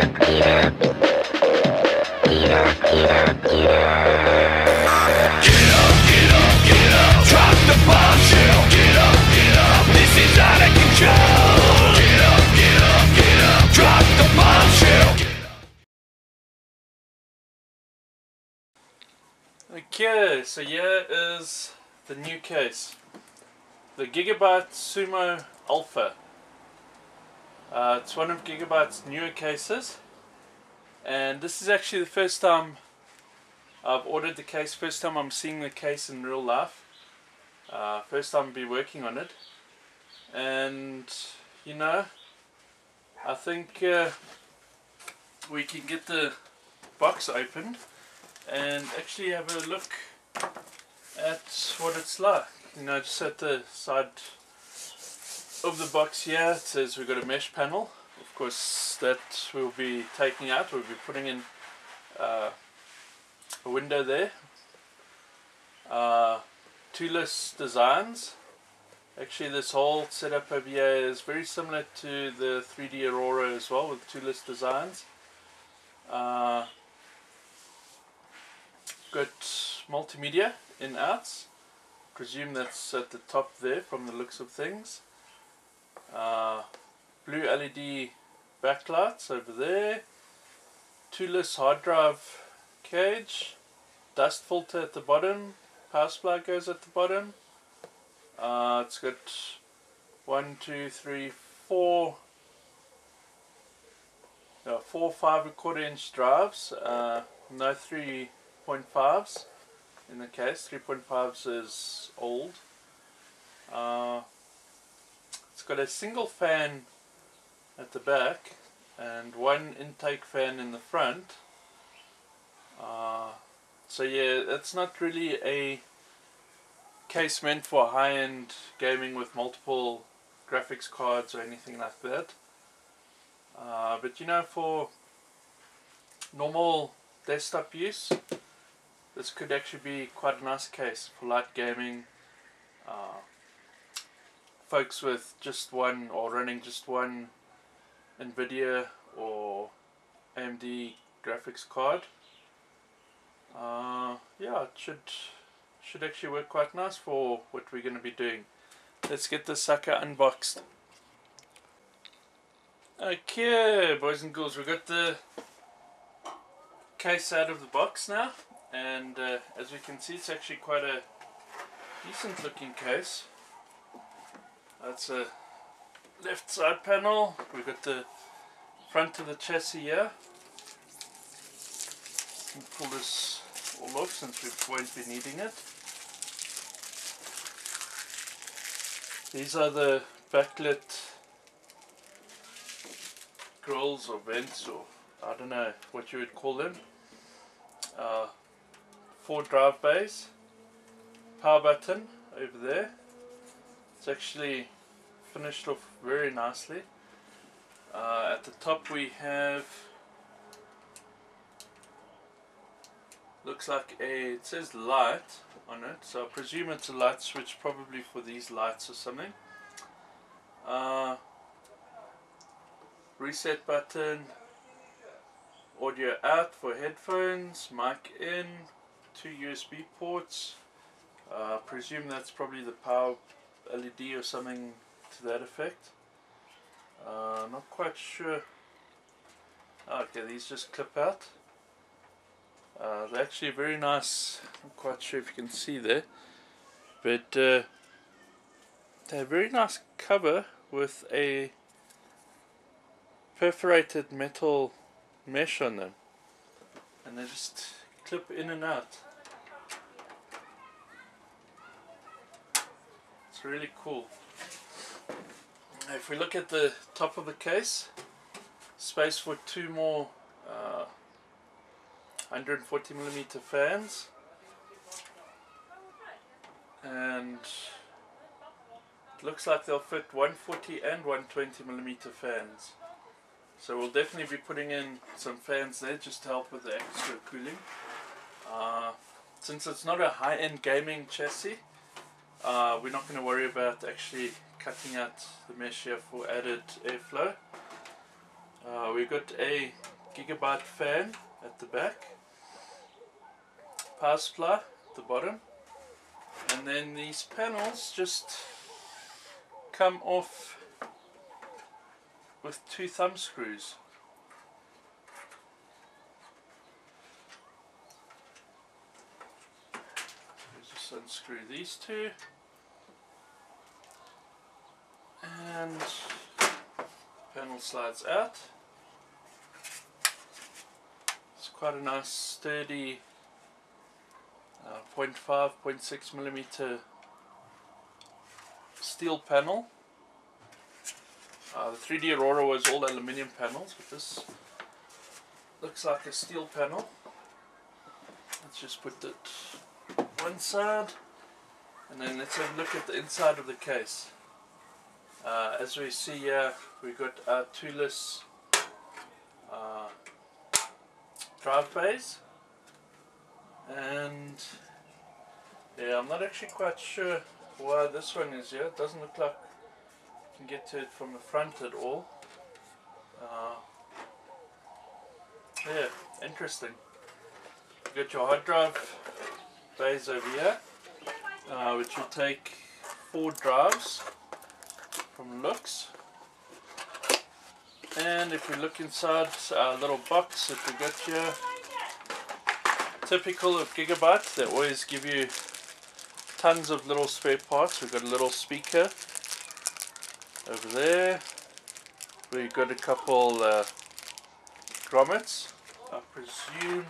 Drop the bombshell. Get up, this is out of control. Get up, drop the bombshell. Okay, so here is the new case, the Gigabyte Sumo Alpha. It's one of Gigabyte's newer cases, and this is actually the first time I've ordered the case, first time I'm seeing the case in real life, first time I'll be working on it. And you know, I think we can get the box opened and actually have a look at what it's like. You know, just at the side of the box here, it says we've got a mesh panel. Of course, that we'll be taking out. We'll be putting in a window there. Toolless designs. Actually, this whole setup over here is very similar to the 3D Aurora as well, with toolless designs. Got multimedia in outs. Presume that's at the top there from the looks of things. Blue LED backlights over there. Toolless hard drive cage. Dust filter at the bottom. Power supply goes at the bottom. It's got 4 5¼ drives. No 3.5s in the case. 3.5s is old. It's got a single fan at the back and one intake fan in the front. So yeah, it's not really a case meant for high-end gaming with multiple graphics cards or anything like that. But you know, for normal desktop use, this could actually be quite a nice case for light gaming. Folks with just one, or running just one Nvidia or AMD graphics card. Yeah, it should actually work quite nice for what we're going to be doing. Let's get this sucker unboxed. Okay, boys and girls, we've got the case out of the box now, and as we can see, it's actually quite a decent looking case. That's a left side panel. We've got the front of the chassis here. Pull this all off since we won't be needing it. These are the backlit grills or vents, or I don't know what you would call them. 4 drive bays, power button over there. It's actually finished off very nicely. At the top we have, looks like it says light on it, so I presume it's a light switch, probably for these lights or something. Reset button, audio out for headphones, mic in, 2 USB ports. Presume that's probably the power LED or something to that effect. Not quite sure. Okay, these just clip out. They're actually very nice. I'm not quite sure if you can see there, but they're a very nice cover with a perforated metal mesh on them, and they just clip in and out. It's really cool. If we look at the top of the case, space for 2 more 140mm fans, and it looks like they'll fit 140 and 120mm fans. So we'll definitely be putting in some fans there just to help with the extra cooling. Since it's not a high-end gaming chassis, we're not going to worry about actually cutting out the mesh here for added airflow. We got a Gigabyte fan at the back, power supply at the bottom, and then these panels just come off with 2 thumb screws. Just unscrew these 2, and panel slides out. It's quite a nice sturdy 0.5, 0.6 millimeter steel panel. The 3D Aurora was all aluminium panels, but this looks like a steel panel. Let's just put it one side, and then let's have a look at the inside of the case. As we see here, we've got our toolless drive bays, and yeah, I'm not actually quite sure why this one is here. It doesn't look like you can get to it from the front at all. Yeah, interesting. You got your hard drive bays over here, which will take 4 drives from looks. And if we look inside our little box that we got here, typical of Gigabyte, they always give you tons of little spare parts. We've got a little speaker over there. We've got a couple grommets. I presume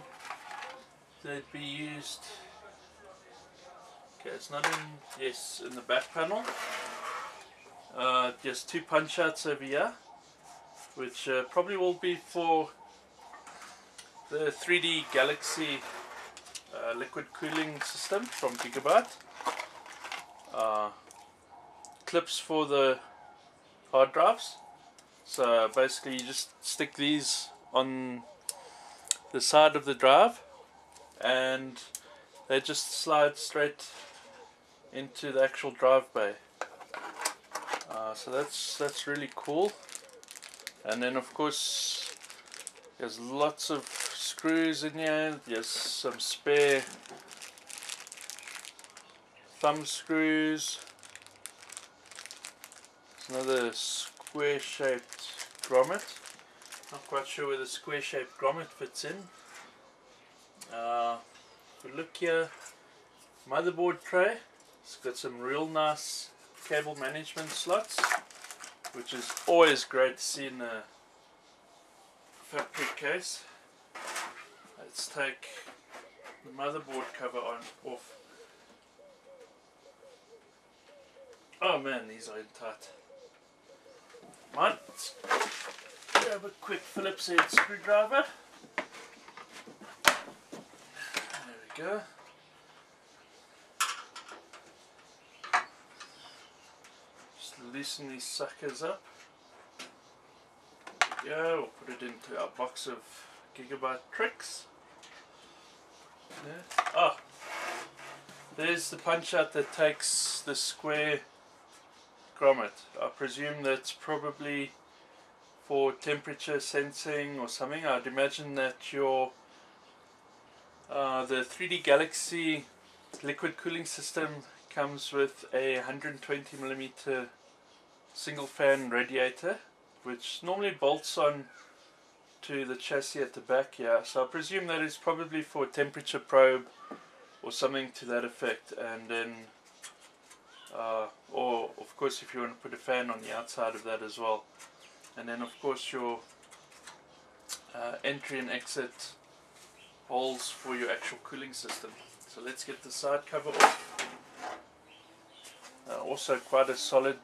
they'd be used. Okay, it's not in. Yes, in the back panel. Just 2 punch outs over here, which probably will be for the 3D Galaxy liquid cooling system from Gigabyte. Clips for the hard drives. So basically you just stick these on the side of the drive and they just slide straight into the actual drive bay. So that's really cool. And then of course there's lots of screws in here. There's some spare thumb screws. There's another square shaped grommet. Not quite sure where the square shaped grommet fits in. If we look here, motherboard tray. It's got some real nice cable management slots, which is always great to see in a factory case. Let's take the motherboard cover off. Oh man, these are in tight. Right, let's grab a quick Phillips head screwdriver. There we go. Just loosen these suckers up. There we go. We'll put it into our box of Gigabyte tricks. There. Oh, there's the punch out that takes the square grommet. I presume that's probably for temperature sensing or something. I'd imagine that your the 3D Galaxy liquid cooling system comes with a 120mm single fan radiator, which normally bolts on to the chassis at the back here. So I presume that is probably for temperature probe or something to that effect. And then or of course if you want to put a fan on the outside of that as well. And then of course your entry and exit holes for your actual cooling system. So let's get the side cover off. Also quite a solid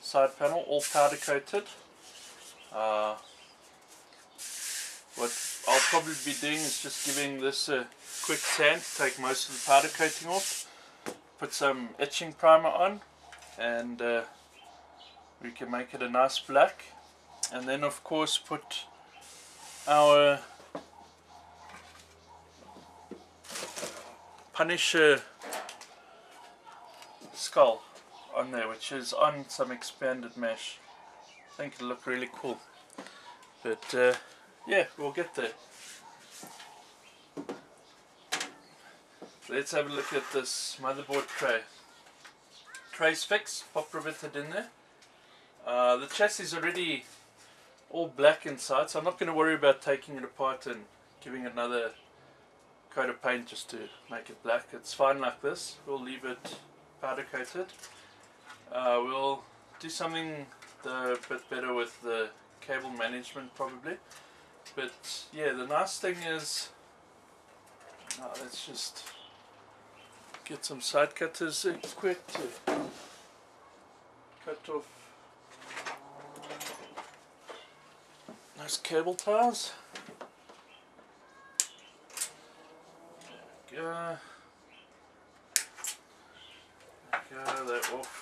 side panel, all powder coated. What I'll probably be doing is just giving this a quick sand to take most of the powder coating off. Put some etching primer on, and we can make it a nice black. And then of course put our Punisher skull on there, which is on some expanded mesh. I think it'll look really cool. But yeah, we'll get there. Let's have a look at this motherboard tray. Tray's fixed, pop riveted in there. The chassis is already all black inside, so I'm not going to worry about taking it apart and giving another coat of paint just to make it black. It's fine like this. We'll leave it powder coated. We'll do something a bit better with the cable management probably. But yeah, the nice thing is, let's just get some side cutters quick to cut off those cable ties. There we go. They're off.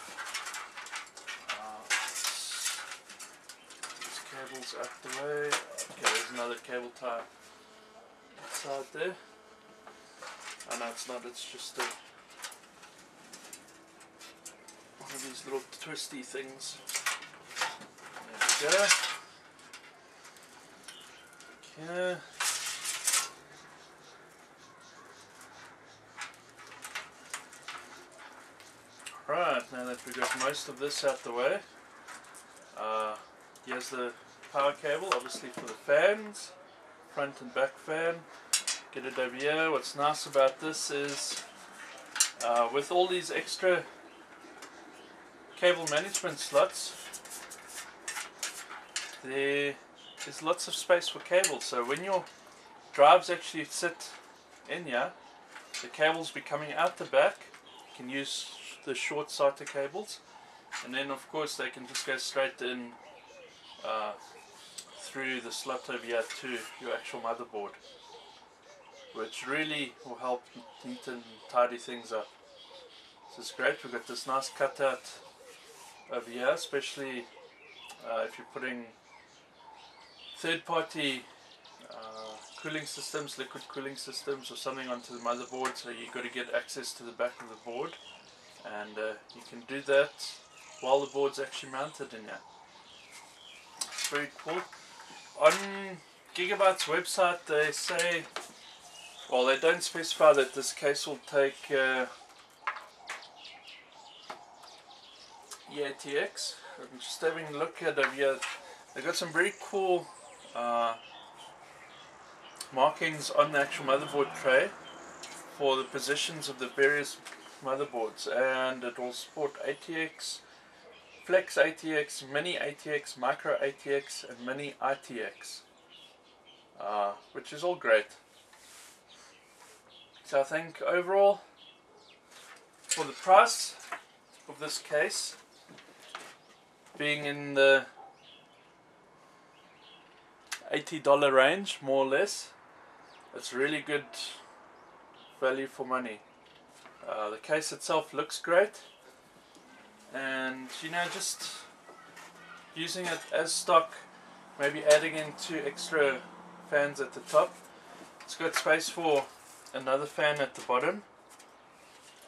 These cables out the way. Okay, there's another cable tie inside there. Oh no, it's not, it's just one of these little twisty things. There we go. Okay. Right, now that we've got most of this out the way, here's the power cable, obviously for the fans, front and back fan. Get it over here. What's nice about this is, with all these extra cable management slots, there is lots of space for cables. So when your drives actually sit in here, the cables be coming out the back. You can use the short SATA cables, and then of course they can just go straight in through the slot over here to your actual motherboard, which really will help neat and tidy things up. This is great. We've got this nice cutout over here, especially if you're putting third-party cooling systems, liquid cooling systems or something onto the motherboard, so you've got to get access to the back of the board, and you can do that while the board's actually mounted in here. It's very cool. On Gigabyte's website they say, well, they don't specify that this case will take EATX. I'm just having a look at it here. They've got some very cool markings on the actual motherboard tray for the positions of the various motherboards, and it will support ATX, Flex ATX, Mini ATX, Micro ATX and Mini ITX, which is all great. So I think overall, for the price of this case being in the $80 range more or less, it's really good value for money. The case itself looks great, and you know, just using it as stock, maybe adding in 2 extra fans at the top. It's got space for another fan at the bottom,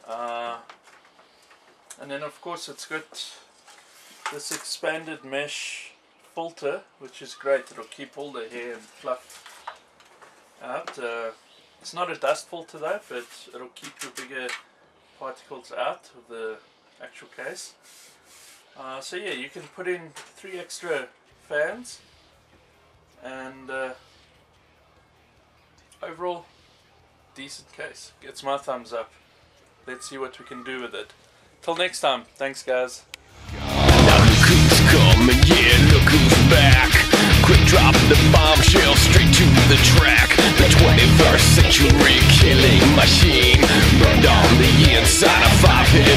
and then of course it's got this expanded mesh filter, which is great. It'll keep all the hair and fluff out. It's not a dust filter though, but it'll keep the bigger particles out of the actual case. So yeah, you can put in 3 extra fans, and overall decent case. Gets my thumbs up. Let's see what we can do with it. Till next time, thanks guys. Now look who's coming, yeah, look who's back. Quick drop the bombshell straight to the track. The 21st century killing machine burned on the inside of 5 hit